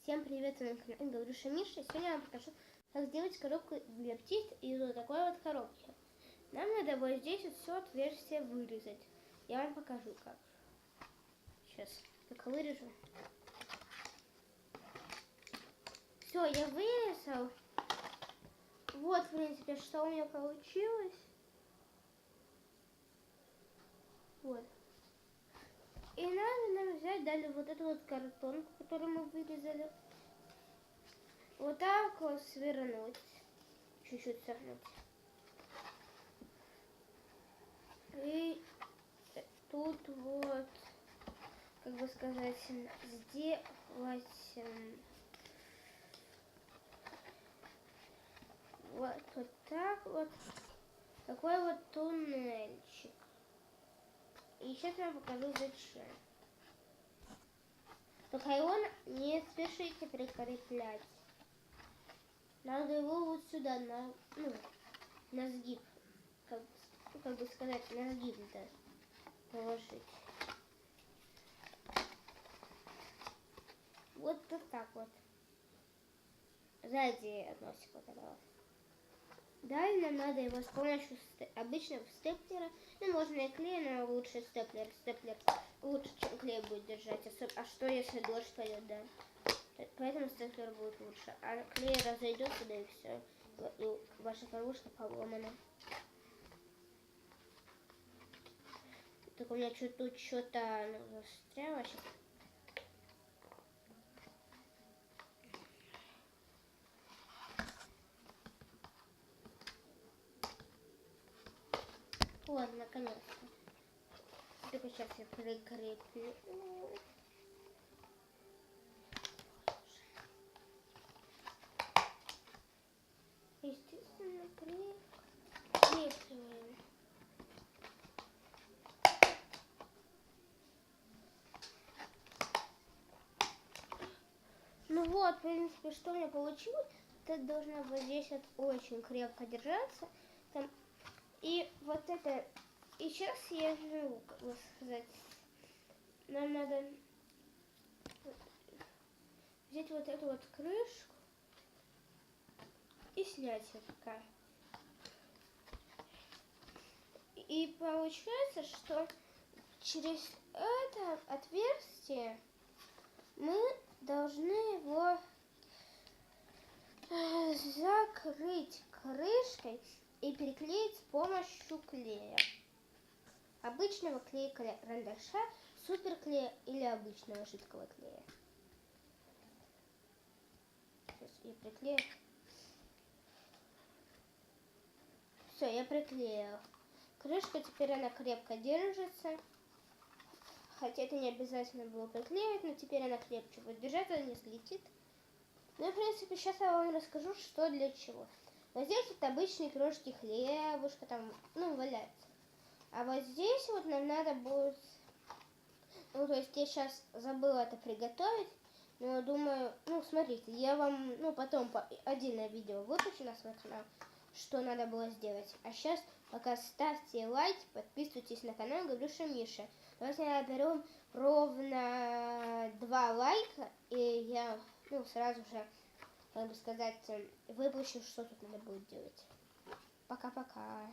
Всем привет, на канале Гаврюша Миша. Сегодня я вам покажу, как сделать коробку для птиц из вот такой вот коробки. Нам надо вот здесь вот все отверстие вырезать. Я вам покажу как. Сейчас только вырежу. Все, я вырезал. Вот, в принципе, что у меня получилось. Вот. И надо нам взять далее вот эту вот картонку, которую мы вырезали. Вот так вот свернуть. Чуть-чуть свернуть. И тут вот, как бы сказать, сделать вот так вот. Такой вот туннельчик. И сейчас я вам покажу зачем. Только его не спешите прикреплять. Надо его вот сюда, на сгиб, как бы сказать, на сгиб, да, положить. Вот так вот. Сзади носик вот этого. Далее нам надо его с помощью обычного степлера, можно и клей, но лучше степлер. Степлер лучше, чем клей будет держать. А что если дождь пойдет, да? Поэтому степлер будет лучше. А клей разойдется, да и все. И ваша коробка поломана. Так у меня тут что-то застряло сейчас. Вот, наконец-то. Только сейчас я прикреплю. Естественно, прикрепливаем. Ну вот, в принципе, что у меня получилось. Это должно вот здесь вот очень крепко держаться. Там, и вот это. И сейчас я живу, как бы сказать. Нам надо взять вот эту вот крышку и снять ее пока. И получается, что через это отверстие мы должны его закрыть крышкой и переклеить с помощью клея. Обычного клея карандаша, суперклея или обычного жидкого клея. Сейчас я приклею. Все, я приклеила. Крышка теперь она крепко держится. Хотя это не обязательно было приклеивать, но теперь она крепче будет держаться, не слетит. Ну, в принципе, сейчас я вам расскажу, что для чего. Вот здесь вот обычные крошки хлебушка там, валяются. А вот здесь вот нам надо будет... то есть я сейчас забыла это приготовить, но думаю, смотрите, я вам, потом отдельное видео выпущу на свой канал, что надо было сделать. А сейчас пока ставьте лайк, подписывайтесь на канал Гаврюша Миша. Давайте наберем ровно 2 лайка, и я, сразу же, как бы сказать, выпущу, что тут надо будет делать. Пока-пока.